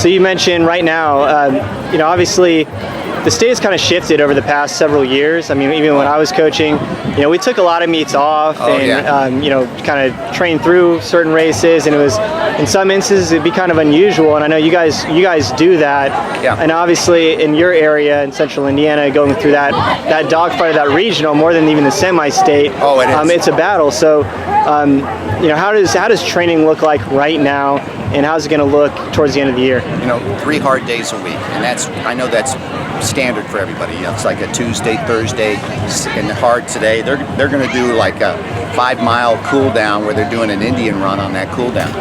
So you mentioned right now, obviously the state has kind of shifted over the past several years. I mean, even when I was coaching, we took a lot of meets off kind of trained through certain races, and it was, in some instances, it'd be kind of unusual. And I know you guys do that. Yeah. And obviously in your area in central Indiana, going through that dogfight of that regional, more than even the semi-state, it's a battle. So, how does training look like right now, and how's it going to look towards the end of the year? 3 hard days a week, and I know that's standard for everybody. It's like a Tuesday, Thursday, and hard today. They're going to do like a 5-mile cool down where they're doing an Indian run on that cool down.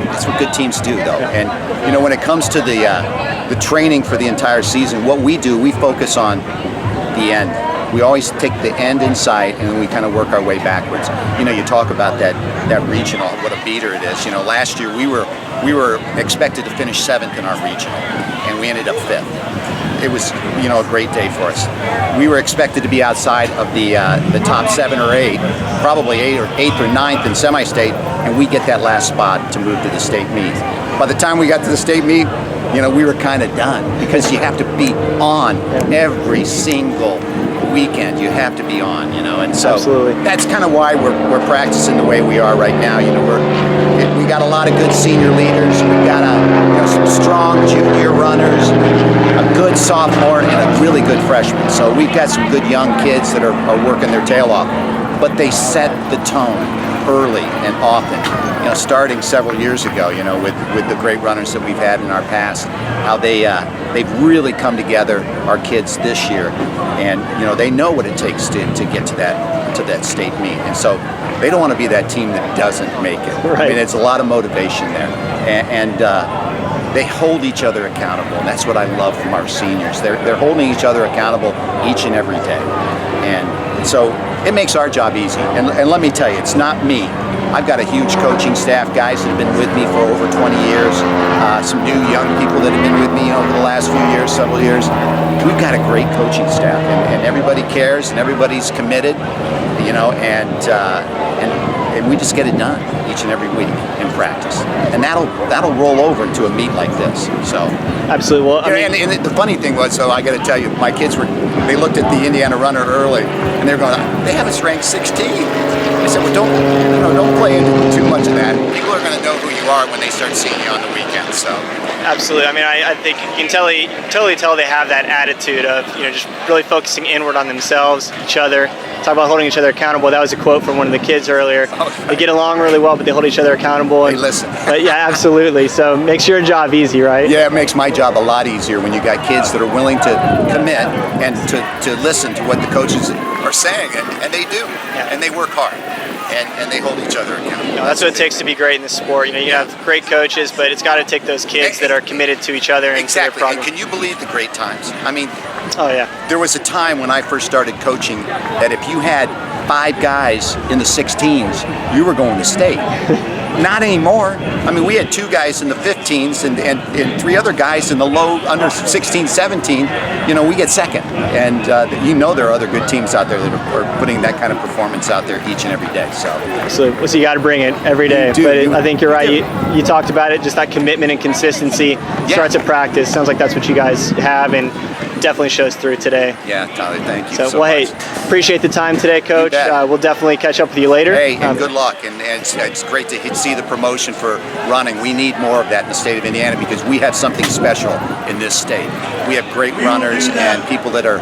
That's what good teams do, though. And when it comes to the training for the entire season, what we do, we focus on the end. We always take the end in sight, and then we kind of work our way backwards. You talk about that regional, what a beater it is. Last year we were expected to finish 7th in our regional, and we ended up 5th. It was, a great day for us. We were expected to be outside of the top 7 or 8, probably 8th or 9th in semi-state, and we get that last spot to move to the state meet. By the time we got to the state meet, we were kind of done, because you have to be on every single weekend. You have to be on, and so Absolutely. That's kind of why we're practicing the way we are right now. We got a lot of good senior leaders. We got some strong junior runners, a good sophomore, and a really good freshman. So we've got some good young kids that are working their tail off, but they set the tone early and often. Starting several years ago, with the great runners that we've had in our past, how they've really come together. Our kids this year, and they know what it takes to get to that state meet, and so they don't want to be that team that doesn't make it. Right. I mean, it's a lot of motivation there, and they hold each other accountable, and that's what I love from our seniors. They're holding each other accountable each and every day, and so it makes our job easy. And let me tell you, it's not me. I've got a huge coaching staff, guys that have been with me for over 20 years, some new young people that have been with me over the last few years, several years. We've got a great coaching staff, and everybody cares, and everybody's committed, and we just get it done each and every week in practice, and that'll roll over into a meet like this. So absolutely. Well, and the funny thing was, I got to tell you, my kids they looked at the Indiana runner early, and they're going, they have us ranked 16. I said, well, don't play into too much of that. People are going to know who you are when they start seeing you on the weekend. So absolutely. I mean, I think you can totally tell they have that attitude of just really focusing inward on themselves, each other. Talk about holding each other accountable. That was a quote from one of the kids earlier. They get along really well, but they hold each other accountable. They listen. But yeah, absolutely. So it makes your job easy, right? Yeah, it makes my job a lot easier when you got kids that are willing to commit and to listen to what the coaches are saying, and they do, and they work hard. And they hold each other accountable. That's what it takes to be great in this sport. You have great coaches, but it's got to take those kids that are committed to each other and exactly. to their And can you believe the great times? I mean, oh yeah. There was a time when I first started coaching that if you had 5 guys in the 16s, you were going to state. Not anymore. I mean, we had 2 guys in the 15s and 3 other guys in the low under 16, 17. We get second. And there are other good teams out there that are putting that kind of performance out there each and every day. So you got to bring it every day. I think you're right. You talked about it, just that commitment and consistency starts at practice. Sounds like that's what you guys have, and definitely shows through today. Yeah, Tyler, thank you so much. Hey, appreciate the time today, Coach. We'll definitely catch up with you later. Hey, and good luck. And it's great to see the promotion for running. We need more of that in the state of Indiana, because we have something special in this state. We have great runners and people that are,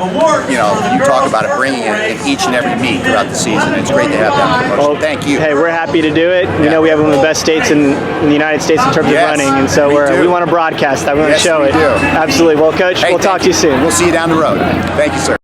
you talk about it, bringing it in each and every meet throughout the season. It's great to have that promotion. Well, thank you. Hey, we're happy to do it. We have one of the best states in the United States in terms of running, and so we want to broadcast that. We want to show it. Do. Absolutely. Well, Coach, we'll talk to you soon. We'll see you down the road. Thank you, sir.